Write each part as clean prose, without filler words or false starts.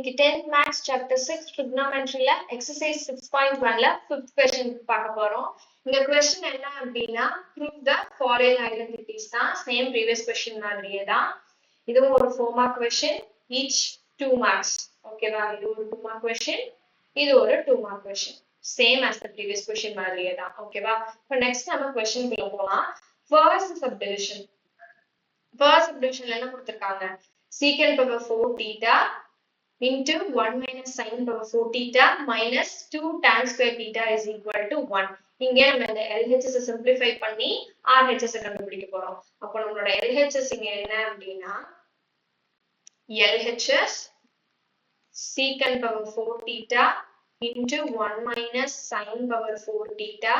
இன்னைக்கு 10th Maths Chapter 6 Trigonometry Exercise 6.1 5th question பார்க்க போறோம். இந்த question என்ன அப்படின்னா prove the following identities தான். Same previous question மாதிரியே தான். இதுவும் ஒரு 4 mark question, each 2 marks. ஓகேவா? இது ஒரு 2 mark question, இது ஒரு 2 mark question. Same as the previous question மாதிரியே தான். ஓகேவா? இப்போ next நம்ம question குள்ள போலாம். First subdivision. First subdivision என்ன கொடுத்திருக்காங்க? Secant power 4 theta into 1 minus sin power 4 theta minus 2 tan square theta is equal to 1. இங்க நம்ம இந்த LHS simplify பண்ணி RHS கண்டுபிடிக்க போறோம். அப்போ நம்மளோட LHS இங்க என்ன அப்படின்னா LHS secant power 4 theta into 1 minus sin power 4 theta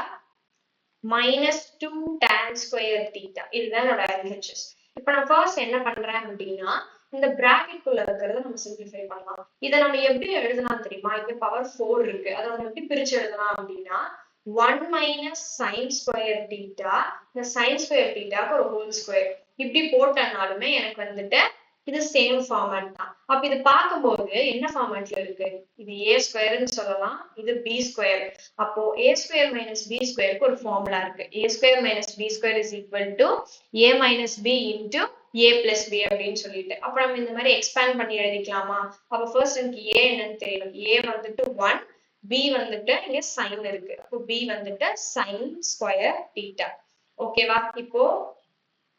minus 2 tan square theta. இதுதான் என்னோட LHS. இப்போ நான் first என்ன பண்றேன் அப்படின்னா இந்த bracket குள்ள இருக்கிறத நம்ம simplify பண்ணலாம். இதை நம்ம எப்படி எழுதலாம் தெரியுமா? இங்க பவர் 4 இருக்கு. அதை நம்ம எப்படி பிரிச்சு எழுதலாம் அப்படின்னா 1 minus sin square theta இந்த sin square theta ஒரு whole square இப்படி போட்டனாலுமே எனக்கு வந்துட்டு இது சேம் ஃபார்மேட் தான். அப்ப இது பார்க்கும்போது என்ன ஃபார்மேட்ல இருக்கு? இது a ஸ்கொயர்னு சொல்லலாம், இது b ஸ்கொயர். அப்போ a ஸ்கொயர் மைனஸ் b ஸ்கொயருக்கு ஒரு ஃபார்முலா இருக்கு. a square minus b square is equal to a minus b into a plus b அப்படின்னு சொல்லிட்டு அப்ப நம்ம இந்த மாதிரி எக்ஸ்பேண்ட் பண்ணி எழுதிக்கலாமா? அப்ப ஃபர்ஸ்ட் எனக்கு a என்னன்னு தெரியணும். a வந்துட்டு 1, b வந்துட்டு இங்க சைன் இருக்கு. அப்போ b வந்துட்டு சைன் ஸ்கொயர் தீட்டா. ஓகேவா? இப்போ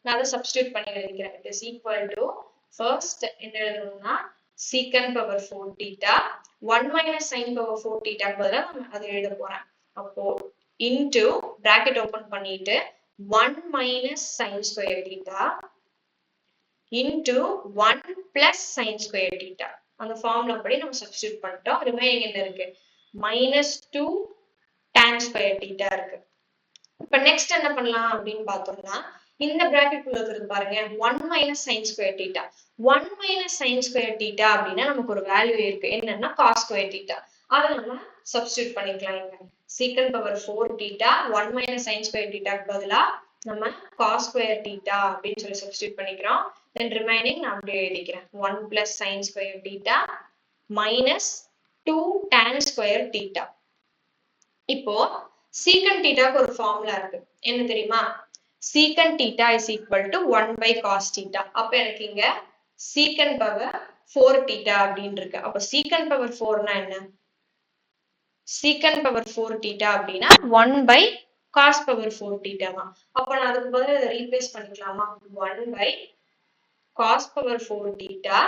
நான் அதை சப்ஸ்டிட்யூட் பண்ணி எழுதிக்கிறேன். It is equal to first என்ன எழுதணும்னா secant power 4 theta 1 minus sin power 4 theta பதிலா நான் அதை எழுத போறேன். அப்போ into bracket open பண்ணிட்டு 1 minus sin square theta into 1 plus sin square theta. அந்த ஃபார்முலா படி நம்ம சப்ஸ்டிட்யூட் பண்ணிட்டோம். ரிமைனிங் என்ன இருக்கு? minus 2 tan square theta இருக்கு. இப்ப நெக்ஸ்ட் என்ன பண்ணலாம் அப்படின்னு பார்த்தோம்னா இந்த bracket குள்ள இருக்கிறது பாருங்க 1 minus sin square theta 1 minus sin square theta அப்படின்னா நமக்கு ஒரு வேல்யூ இருக்கு. என்னன்னா cos square theta. அதை நம்ம சப்ஸ்டிட்யூட் பண்ணிக்கலாம். இங்க secant power 4 theta 1 minus sin square theta க்கு பதிலா நம்ம cos square theta அப்படின்னு சொல்லி சப்ஸ்டிட்யூட் பண்ணிக்கிறோம். then remaining நான் அப்படியே எழுதிக்கிறேன் 1 plus sin square theta minus 2 tan square theta. இப்போ secant theta க்கு ஒரு ஃபார்முலா இருக்கு. என்ன தெரியுமா? secant theta is equal to 1 by cos theta. அப்ப எனக்கு இங்க secant power 4 theta அப்படின்னு இருக்கு. அப்ப secant power 4 னா என்ன? secant power 4 theta அப்படின்னா 1 by cos power 4 theta தான். அப்ப நான் அதுக்கு பதிலா இதை ரீப்ளேஸ் பண்ணிக்கலாமா? 1 by cos power 4 theta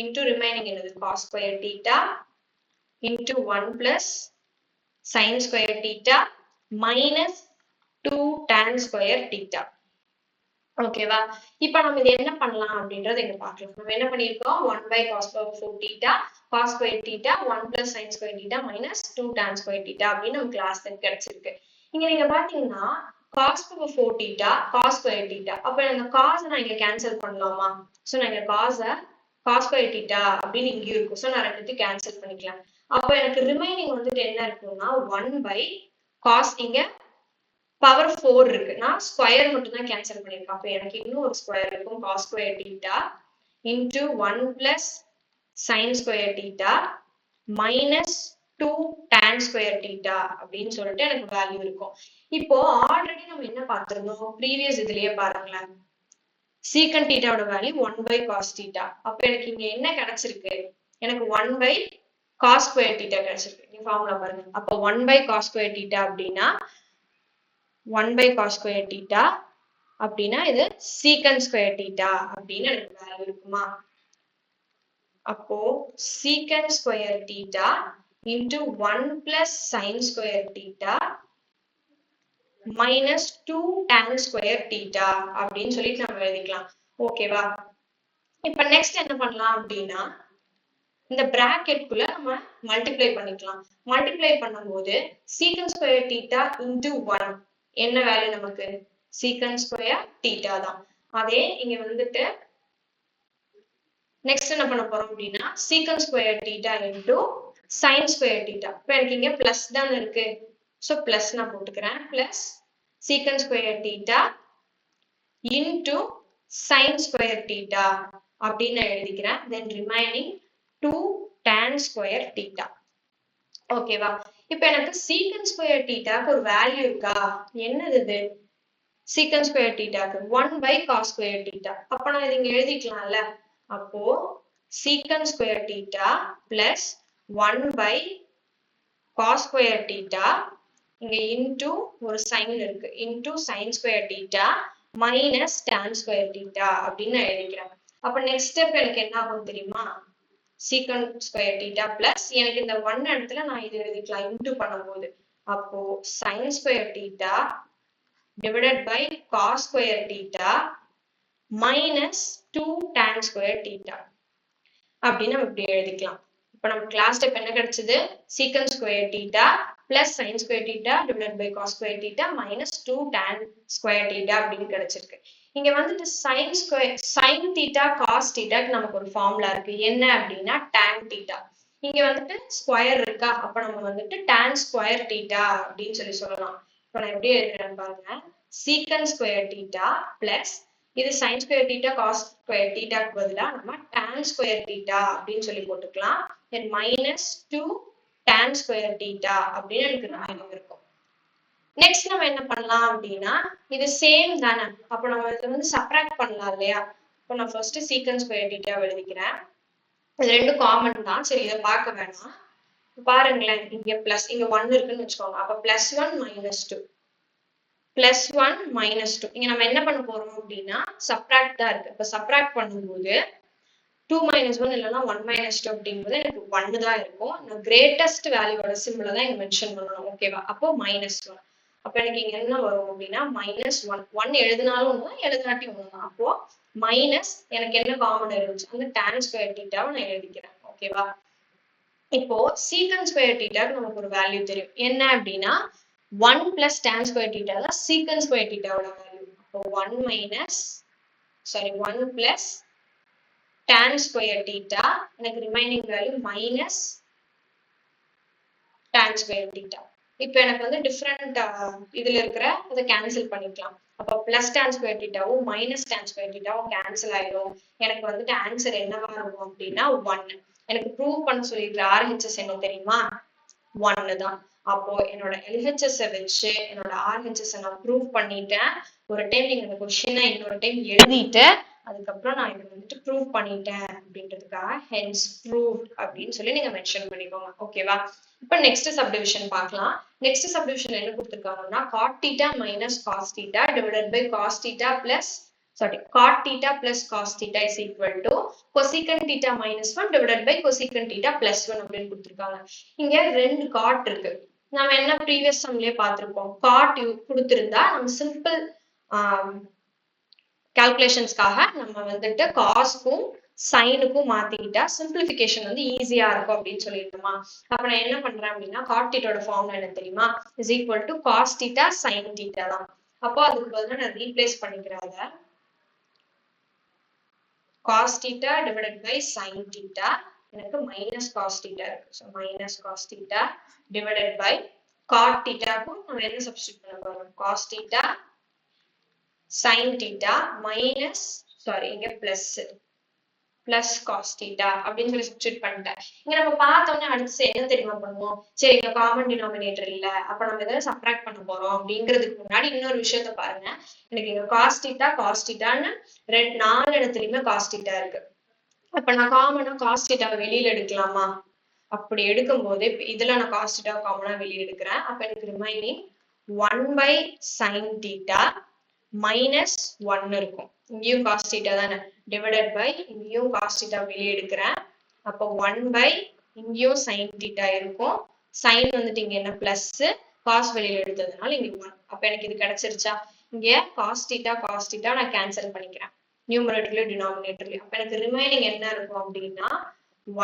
into remaining என்னது cos square theta into 1 plus sin square theta minus 2 tan square theta. ஓகேவா? இப்ப நம்ம இது என்ன பண்ணலாம் அப்படின்றது இங்க பார்க்கலாம். நம்ம என்ன பண்ணிருக்கோம்? 1 by cos power 4 theta cos square theta 1 plus sin square theta minus 2 tan square theta அப்படின்னு நமக்கு லாஸ்ட் கிடைச்சிருக்கு. இங்க நீங்க பாத்தீங்கன்னா cos power 4 theta cos square theta அப்ப இந்த cos நான் இங்க கேன்சல் பண்ணலாமா? சோ நான் இங்க cos square theta அப்படின்னு இங்க இருக்கும். சோ நான் ரெண்டுத்தையும் கேன்சல் பண்ணிக்கலாம். அப்ப எனக்கு ரிமைனிங் வந்துட்டு என்ன இருக்கும்னா 1 by cos இங்க பவர் 4 இருக்கு. நான் ஸ்கொயர் மட்டும் தான் கேன்சல் பண்ணிருக்கேன். அப்ப எனக்கு இன்னும் ஒரு ஸ்கொயர் இருக்கும் cos square theta into 1 plus sin square theta minus 2 tan square theta அப்படின்னு சொல்லிட்டு எனக்கு வேல்யூ இருக்கும். இப்போ ஆல்ரெடி நம்ம என்ன பார்த்திருந்தோம்? ப்ரீவியஸ் இதுலயே பாருங்களேன். secant theta ஓட வேல்யூ 1 by cos theta. அப்ப எனக்கு இங்க என்ன கிடைச்சிருக்கு? எனக்கு 1 by cos square theta கிடைச்சிருக்கு. இந்த ஃபார்முலா பாருங்க. அப்ப 1 by cos square theta அப்படின்னா 1 by cos square theta அப்படின்னா இது secant square theta அப்படின்னு எனக்கு வேல்யூ இருக்குமா? அப்போ secant square theta into 1 plus sin square theta minus 2 tan square theta அப்படின்னு சொல்லிட்டு நம்ம எழுதிக்கலாம். ஓகேவா? இப்ப நெக்ஸ்ட் என்ன பண்ணலாம் அப்படின்னா இந்த bracket குள்ள நம்ம மல்டிப்ளை பண்ணிக்கலாம். மல்டிப்ளை பண்ணும்போது secant square theta into 1 என்ன வேல்யூ நமக்கு? secant square theta தான். அதே இங்க வந்துட்டு நெக்ஸ்ட் என்ன பண்ண போறோம் அப்படின்னா secant square theta into sin square theta. இப்போ எனக்கு இங்க பிளஸ் தான் இருக்கு. சோ பிளஸ் நான் போட்டுக்கிறேன். Plus secant square theta into sin square theta அப்படின்னு எழுதிக்கிறேன். then remaining 2 tan square theta. ஓகேவா? இப்ப எனக்கு secant square theta க்கு ஒரு வேல்யூ இருக்கா? என்னது இது? secant square theta க்கு 1 by cos square theta. அப்ப நான் இத இங்க எழுதிக்கலாம்ல. அப்போ secant square theta plus 1 by cos square theta இங்க into ஒரு sin இருக்கு into sin square theta minus tan square theta அப்படின்னு நான் எழுதிக்கிறேன். அப்ப next step எனக்கு என்ன ஆகும் தெரியுமா? secant square theta plus எனக்கு இந்த 1 இடத்துல நான் இது எழுதிக்கலாம் into பண்ணும்போது. அப்போ sin square theta divided by cos square theta minus 2 tan square theta அப்படின்னு நம்ம இப்படி எழுதிக்கலாம். இப்ப நம்ம கிளாஸ் ஸ்டெப் என்ன கிடைச்சது? secant square theta plus sin square theta divided by cos square theta minus 2 tan square theta அப்படின்னு கிடைச்சிருக்கு. இங்க வந்துட்டு sin theta cos theta க்கு நமக்கு ஒரு ஃபார்முலா இருக்கு. என்ன அப்படின்னா tan theta. இங்க வந்துட்டு ஸ்கொயர் இருக்கா? அப்ப நம்ம வந்துட்டு tan square theta அப்படின்னு சொல்லலாம். இப்ப நான் எப்படி எழுதுறேன் பாருங்க. secant square theta plus இது sin square theta cos square theta க்கு பதிலா நம்ம tan square theta அப்படின்னு சொல்லி போட்டுக்கலாம். then minus 2 tan square theta அப்படின்னு எனக்கு ஞாபகம் இருக்கும். நெக்ஸ்ட் நம்ம என்ன பண்ணலாம் அப்படின்னா இது சேம் தானே. அப்ப நம்ம இதை வந்து சப்ராக்ட் பண்ணலாம் இல்லையா? இப்போ நான் ஃபர்ஸ்ட் secant square theta எழுதிக்கிறேன். இது ரெண்டும் காமன் தான். சரி, இதை பார்க்க வேணாம். பாருங்களேன், இங்க பிளஸ் இங்க 1 இருக்குன்னு வச்சுக்கோங்க. அப்ப +1 -2 +1 -2 இங்க நம்ம என்ன பண்ண போறோம் அப்படின்னா சப்ராக்ட் தான் இருக்கு. இப்ப சப்ராக்ட் பண்ணும்போது 2 - 1 இல்லைன்னா 1 - 2 அப்படிங்கும்போது எனக்கு 1 தான் இருக்கும். நான் கிரேட்டஸ்ட் வேல்யூவோட சிம்பிளை தான் இங்க மென்ஷன் பண்ணணும். ஓகேவா? அப்போ -1. அப்ப எனக்கு இங்க என்ன வரும் அப்படின்னா -1 1 எழுதினாலும் ஒண்ணுதான், எழுதினாட்டி ஒண்ணுதான். அப்போ மைனஸ் எனக்கு என்ன காமன் இருந்துச்சு? அந்த tan square theta நான் எழுதிக்கிறேன். ஓகேவா? இப்போ secant square theta நமக்கு ஒரு வேல்யூ தெரியும். என்ன அப்படின்னா 1 plus tan square theta தான் secant square theta ஓட வேல்யூ. அப்போ 1 plus tan square theta எனக்கு remaining value minus tan square theta. இப்போ எனக்கு வந்து டிஃபரெண்ட் இதுல இருக்கிற அதை கேன்சல் பண்ணிக்கலாம். அப்போ பிளஸ் tan square thetaவும் மைனஸ் tan square thetaவும் கேன்சல் ஆயிடும். எனக்கு வந்துட்டு ஆன்சர் என்னவா இருக்கும் அப்படின்னா 1. எனக்கு ப்ரூவ் பண்ண சொல்லியிருக்கிற RHS என்ன தெரியுமா? 1 தான். அப்போ என்னோட LHS வச்சு என்னோட RHS நான் ப்ரூவ் பண்ணிட்டேன். ஒரு டைம் நீங்க இந்த கொஸ்டினை இன்னொரு டைம் எழுதிட்டு அதுக்கப்புறம் நான் இதை வந்துட்டு ப்ரூவ் பண்ணிட்டேன் அப்படின்றதுக்காக hence proved அப்படின்னு சொல்லி நீங்க மென்ஷன் பண்ணிக்கோங்க. ஓகேவா? இப்ப நெக்ஸ்ட் சப்டிவிஷன் பார்க்கலாம். நெக்ஸ்ட் சப்டிவிஷன் என்ன கொடுத்திருக்காங்கன்னா cot theta minus cos theta divided by cos theta plus cot theta plus cos theta is equal to cosecant theta minus 1 divided by cosecant theta plus 1 அப்படின்னு கொடுத்திருக்காங்க. இங்க ரெண்டு cot இருக்கு. நம்ம என்ன previous சம்லயே பார்த்திருப்போம். cot கொடுத்திருந்தா நம்ம சிம்பிள் கால்குலேஷன்ஸ்க்காக நம்ம வந்துட்டு காஸ்க்கும் சைனுக்கும் மாத்திக்கிட்டா சிம்பிளிஃபிகேஷன் வந்து ஈஸியா இருக்கும் அப்படின்னு சொல்லிட்டோமா? அப்ப நான் என்ன பண்றேன் அப்படின்னா cot theta ஓட ஃபார்முலா என்ன தெரியுமா? is equal to cos theta sin theta தான். அப்போ அதுக்கு பதிலா நான் ரீப்ளேஸ் பண்ணிக்கிறேன். cos theta divided by sin theta எனக்கு minus cos theta இருக்கு. so minus cos theta divided by cot theta க்கும் நம்ம என்ன சப்ஸ்டிட்யூட் பண்ண போறோம்? cos theta sin theta minus இங்க plus cos theta அப்படின்னு சொல்லி சப்ஸ்டிட்யூட் பண்ணிட்டேன். இங்க நம்ம பார்த்தோம்னா அடுத்து என்ன தெரியுமா பண்ணுவோம்? சரி, இங்க காமன் டினாமினேட்டர் இல்ல, அப்ப நம்ம எதாவது சப்ட்ராக்ட் பண்ண போறோம் அப்படிங்கிறதுக்கு முன்னாடி இன்னொரு விஷயத்த பாருங்க. எனக்கு இங்க cos thetaன்னு 4 இடத்துலயுமே cos theta இருக்கு. அப்ப நான் காமனா cos theta வெளியில எடுக்கலாமா? அப்படி எடுக்கும் போது இதுல நான் cos theta காமனா வெளியில எடுக்கிறேன். அப்ப எனக்கு remaining 1 by sin theta minus 1 இருக்கும். இங்கேயும் cos theta தானே, divided by இங்கேயும் cos theta வெளியே எடுக்கிறேன். அப்போ 1 by இங்கேயும் sin theta இருக்கும். sin வந்துட்டு இங்க என்ன பிளஸ், cos வெளியில எடுத்ததுனால இங்க 1. அப்ப எனக்கு இது கிடைச்சிருச்சா? இங்க cos theta நான் கேன்சல் பண்ணிக்கிறேன் நியூமரேட்டர்லயும் டினாமினேட்டர்லயும். அப்ப எனக்கு ரிமைனிங் என்ன இருக்கும் அப்படின்னா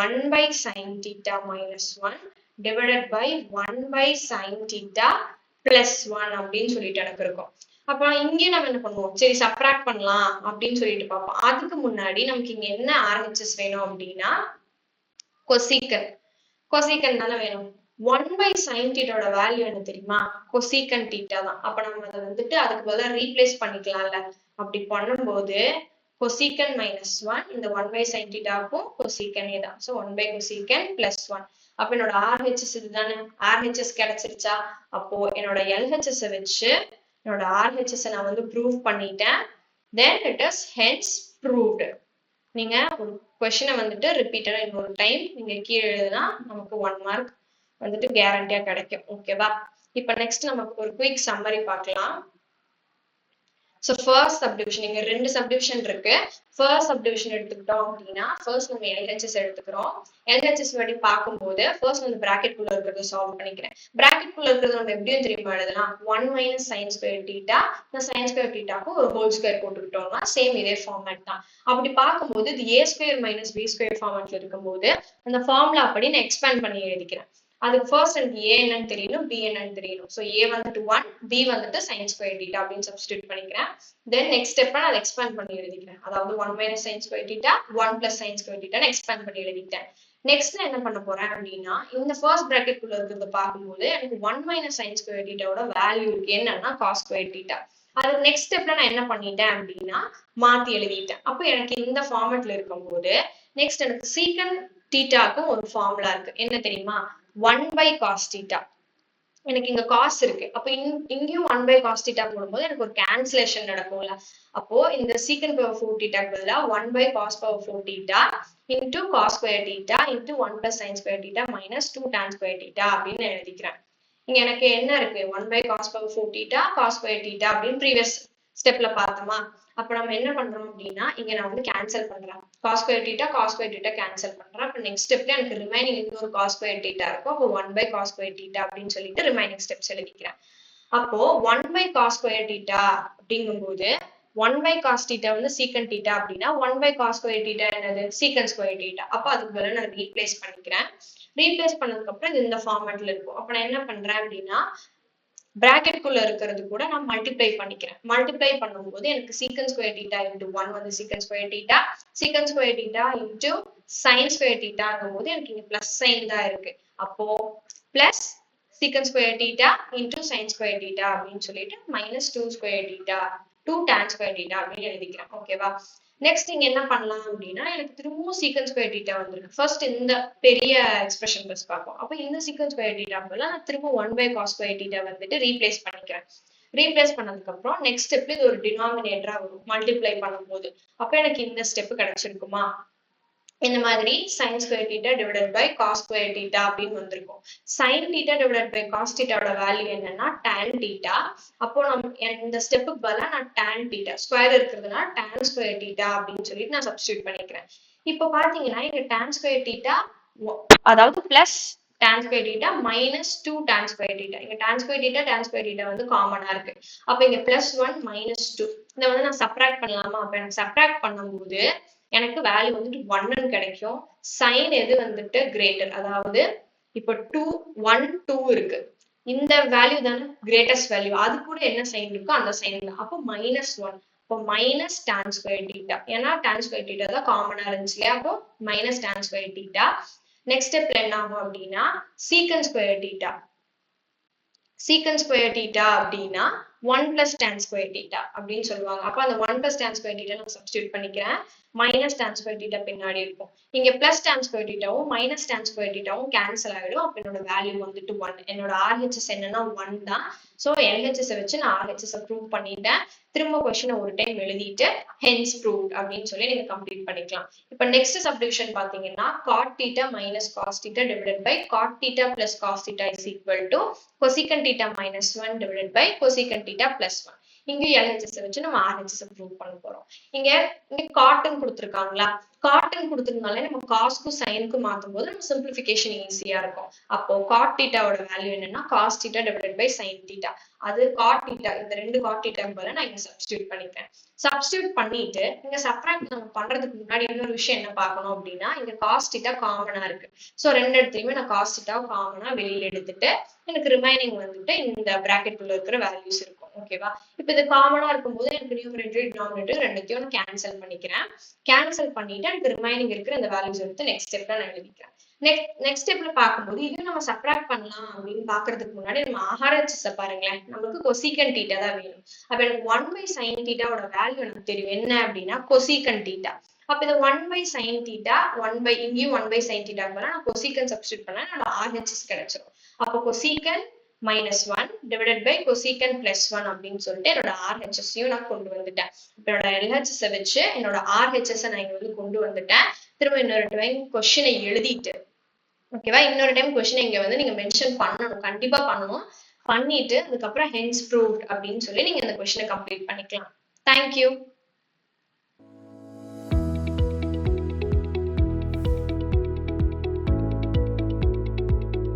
1 by sin theta minus 1 divided by 1 by sin theta plus 1 அப்படின்னு சொல்லிட்டு எனக்கு இருக்கும். அப்ப இங்கே நம்ம என்ன பண்ணுவோம்? சரி, சப்ட்ராக்ட் பண்ணலாம் அப்படின்னு சொல்லிட்டு பார்ப்போம். அதுக்கு முன்னாடி நமக்கு இங்க என்ன RHS வேணும் அப்படின்னா கொசீக்கன் தானே வேணும். 1 by sin theta ஓட வேல்யூ என்ன தெரியுமா? கொசீக்கன் theta தான். அப்ப நம்ம அதை வந்துட்டு அதுக்கு பதிலா ரீப்ளேஸ் பண்ணிக்கலாம்ல. அப்படி பண்ணும்போது cosecant minus 1 இந்த 1 by sin theta க்கும் cosecant தான். So 1 by cosecant plus 1. அப்ப என்னோட RHS இதுதானே, RHS கிடைச்சிருச்சா? அப்போ என்னோட LHS வச்சு என்னோட RHS நான் வந்து ப்ரூவ் பண்ணிட்டேன். Then it is hence proved. நீங்க ஒரு கொஸ்டினை வந்துட்டு ரிப்பீட்டடா இன்னொரு டைம் நீங்க கீழே எழுதுனா நமக்கு 1 மார்க் வந்துட்டு கேரண்டியா கிடைக்கும். ஓகேவா? இப்ப நெக்ஸ்ட் நமக்கு ஒரு குயிக் சம்மரி பார்க்கலாம். So first subdivision, இங்க ரெண்டு subdivision இருக்கு. First subdivision எடுத்துக்கிட்டோம் அப்படின்னா first நம்ம LHS எடுத்துக்கிறோம். LHS படி பார்க்கும்போது first வந்து bracket குள்ள இருக்கிறத solve பண்ணிக்கிறேன். bracket குள்ள இருக்கிறது நம்ம எப்படியும் தெரியுமா எழுதலாம்? 1 minus sin square theta இந்த sin square theta க்கு ஒரு whole square போட்டுக்கிட்டோம்னா சேம் இதே ஃபார்மேட் தான். அப்படி பார்க்கும்போது இது a square minus b square ஃபார்மேட்ல இருக்கும்போது அந்த ஃபார்முலா படி நான் எக்ஸ்பேண்ட் பண்ணி எழுதிக்கிறேன். அதுக்கு ஃபர்ஸ்ட் எனக்கு a என்னன்னு தெரியணும், b என்னன்னு தெரியணும். சோ a வந்துட்டு 1, b வந்துட்டு sin square theta அப்படின்னு சப்ஸ்டிட்யூட் பண்ணிக்கிறேன். தென் நெக்ஸ்ட் ஸ்டெப்பா நான் எக்ஸ்பேண்ட் பண்ணி எழுதிக்கிறேன். அதாவது 1 minus sin square theta 1 plus sin square theta ன்னு எக்ஸ்பேண்ட் பண்ணி எழுதிட்டேன். நெக்ஸ்ட் நான் என்ன பண்ண போறேன் அப்படின்னா இந்த ஃபர்ஸ்ட் பிராக்கெட் குள்ள இருக்கிறத பார்க்கும்போது எனக்கு 1 minus sin square theta ஓட வேல்யூ இருக்கு என்னன்னா cos square theta. அது நெக்ஸ்ட் ஸ்டெப்ல நான் என்ன பண்ணிட்டேன் அப்படின்னா மாத்தி எழுதிட்டேன். அப்போ எனக்கு இந்த ஃபார்மேட்ல இருக்கும்போது நெக்ஸ்ட் எனக்கு secant theta-க்கு ஒரு ஃபார்முலா இருக்கு. என்ன தெரியுமா? 1 by cos theta. எனக்கு இங்க cos இருக்கு. அப்ப இங்கேயும் 1 by cos theta போடும்போது எனக்கு ஒரு cancellation நடக்கும்ல. அப்போ இந்த secant power 4 theta க்கு பதிலா 1 by cos power 4 theta into cos square theta into 1 plus sin square theta minus 2 tan square theta அப்படின்னு எழுதிக்கிறேன். இங்க எனக்கு என்ன இருக்கு? 1 by cos power 4 theta cos square theta அப்படின்னு previous ஸ்டெப்ல பார்த்தோமா? அப்ப நம்ம என்ன பண்றோம் அப்படின்னா இங்க நான் வந்து கேன்சல் பண்றேன். cos square theta கேன்சல் பண்றேன். அப்ப நெக்ஸ்ட் ஸ்டெப்ல எனக்கு ரிமைனிங் இன்னொரு cos square theta இருக்கும். அப்போ 1 by cos square theta அப்படின்னு சொல்லிட்டு ரிமைனிங் ஸ்டெப்ஸ் எழுதிக்கிறேன். அப்போ 1 by cos square theta அப்படிங்கும்போது 1 by cos theta வந்து secant theta அப்படின்னா 1 by cos square theta என்னது? secant square theta. அப்ப அதுக்கு பதிலா நான் ரீப்ளேஸ் பண்ணிக்கிறேன். ரீப்ளேஸ் பண்ணதுக்கு அப்புறம் இது இந்த ஃபார்மேட்ல இருக்கும். அப்ப நான் என்ன பண்றேன் அப்படின்னா பிராக்கெட் குள்ள இருக்கிறது கூட நான் மல்டிப்ளை பண்ணிக்கிறேன். மல்டிப்ளை பண்ணும்போது எனக்கு secant square theta into 1 வந்து secant square theta into sin square thetaங்கும்போது எனக்கு இங்க பிளஸ் சைன் தான் இருக்கு. அப்போ plus secant square theta into sin square theta அப்படின்னு சொல்லிட்டு minus 2 square theta 2 tan square theta அப்படின்னு எழுதிக்கிறேன். ஓகேவா? நெக்ஸ்ட் இங்க என்ன பண்ணலாம் அப்படின்னா எனக்கு திரும்பவும் secant square theta வந்திருக்கு. ஃபர்ஸ்ட் இந்த பெரிய எக்ஸ்பிரஷன் பஸ் பார்ப்போம். அப்ப இந்த secant square theta பதிலா நான் திரும்ப 1 by cos square theta வந்துட்டு ரீப்ளேஸ் பண்ணிக்கிறேன். ரீப்ளேஸ் பண்ணதுக்கு அப்புறம் நெக்ஸ்ட் ஸ்டெப்ல இது ஒரு டினாமினேட்டரா வரும் மல்டிப்ளை பண்ணும்போது. அப்ப எனக்கு இந்த ஸ்டெப் கிடைச்சிருக்குமா? இந்த மாதிரி sin square theta divided by cos square theta அப்படின்னு வந்திருக்கும். sin theta divided by cos theta ஓட வேல்யூ என்னன்னா tan theta. அப்போ இந்த ஸ்டெப்புக்கு பதிலா நான் tan theta ஸ்கொயர் இருக்கிறதுனால tan square theta அப்படின்னு சொல்லிட்டு நான் சப்ஸ்டிட்யூட் பண்ணிக்கிறேன். இப்போ பாத்தீங்கன்னா இங்க tan square theta அதாவது plus tan square theta minus 2 tan square theta. இங்க tan square theta வந்து காமனா இருக்கு. அப்ப இங்க plus 1 minus 2 இதை வந்து நான் சப்ராக்ட் பண்ணலாமா? அப்ப எனக்கு சப்ராக்ட் பண்ணும்போது எனக்கு வேல்யூ வந்துட்டு 1 கிடைக்கும். சைன் எது வந்துட்டு கிரேட்டர், அதாவது இப்போ 2 1 2 இருக்கு. இந்த வேல்யூ தானே கிரேட்டஸ்ட் வேல்யூ. அது கூட என்ன சைன் இருக்கோ அந்த சைன் தான். அப்போ -1. அப்போ மைனஸ் tan square theta. ஏன்னா tan square theta தான் காமனா இருந்துச்சு இல்லையா? அப்போ minus tan square theta. Next ஸ்டெப்ல என்ன ஆகும் அப்படின்னா secant square theta. secant square theta அப்படின்னா 1 plus tan square theta அப்படின்னு சொல்லுவாங்க. அப்ப அந்த 1 plus tan square theta நான் சப்ஸ்டிட்யூட் பண்ணிக்கிறேன். minus tan square theta பின்னாடி இருக்கும். இங்க plus tan square thetaவும் minus tan square thetaவும் கேன்சல் ஆகிடும். அப்ப என்னோட வேல்யூ வந்துட்டு 1. என்னோட RHS என்னன்னா 1 தான். ஸோ LHS வச்சு நான் RHS ப்ரூவ் பண்ணிட்டேன். திரும்ப கொஸ்டினை ஒரு டைம் எழுதிட்டு hence proved அப்படின்னு சொல்லி நீங்க கம்ப்ளீட் பண்ணிக்கலாம். இப்ப நெக்ஸ்ட் சப்டிவிஷன் பாத்தீங்கன்னா cot theta minus cos theta divided by cot theta plus cos theta is equal to cosecant theta minus 1 divided by cosecant theta plus 1. இங்க LHS வச்சு நம்ம RHS ப்ரூவ் பண்ண போறோம். இங்க காட்டன் கொடுத்திருக்காங்களா? காட்டன் கொடுத்திருந்தாலே நம்ம காஸ்க்கும் சைனுக்கும் மாத்தும் போது நம்ம சிம்பிளிஃபிகேஷன் ஈஸியா இருக்கும். அப்போ cot theta ஓட வேல்யூ என்னன்னா cos theta divided by sin theta. அது cot theta, இந்த ரெண்டு cot theta போல நான் இங்க சப்ஸ்டிட்யூட் பண்ணிக்கிறேன். சப்ஸ்டிட்யூட் பண்ணிட்டு இங்க சப்ட்ராக்ட் நம்ம பண்றதுக்கு முன்னாடி இன்னொரு விஷயம் என்ன பார்க்கணும் அப்படின்னா இங்க cos theta காமனா இருக்கு. சோ ரெண்டு இடத்துலயுமே நான் cos theta காமனா வெளியில எடுத்துட்டு எனக்கு ரிமைனிங் வந்துட்டு இந்த பிராக்கெட் குள்ள இருக்கிற வேல்யூஸ் இருக்கும். ஓகேவா? இப்ப இது காமனா இருக்கும்போது எனக்கு நியூமரேட்டர் டினாமினேட்டர் ரெண்டுத்தையும் கேன்சல் பண்ணிக்கிறேன். கேன்சல் பண்ணிட்டு எனக்கு ரிமைனிங் இருக்கிற இந்த வேல்யூஸ் எடுத்து நெக்ஸ்ட் ஸ்டெப்ல நான் எழுதிக்கிறேன். நெக்ஸ்ட் ஸ்டெப்ல பார்க்கும்போது இது நம்ம சப்ராக்ட் பண்ணலாம் அப்படின்னு பாக்குறதுக்கு முன்னாடி நம்ம RHS பாருங்களேன். நமக்கு கொசீக்கன் தீட்டா தான் வேணும். அப்ப எனக்கு 1/sin தீட்டாவோட வேல்யூ எனக்கு தெரியும். என்ன அப்படின்னா கொசீக்கன் தீட்டா. அப்ப இந்த 1/sin தீட்டா இங்கேயும் 1/sin தீட்டா போல நான் கொசீக்கன் சப்ஸ்டியூட் பண்ணா என்னோட RHS கிடைச்சிடும். அப்ப கொசீக்கன் -1 divided by cosecant +1 அப்படின்னு சொல்லிட்டு என்னோட RHS-யும் நான் கொண்டு வந்துட்டேன். என்னோட LHS வச்சு என்னோட RHS நான் இங்க வந்து கொண்டு வந்துட்டேன். திரும்ப இன்னொரு டைம் கொஸ்டினை எழுதிட்டு ஓகேவா, இன்னொரு டைம் கொஸ்டின் இங்க வந்து நீங்க மென்ஷன் பண்ணணும், கண்டிப்பா பண்ணணும். பண்ணிட்டு அதுக்கப்புறம் hence proved அப்படின்னு சொல்லி நீங்க இந்த கொஸ்டினை கம்ப்ளீட் பண்ணிக்கலாம். தேங்க்யூ.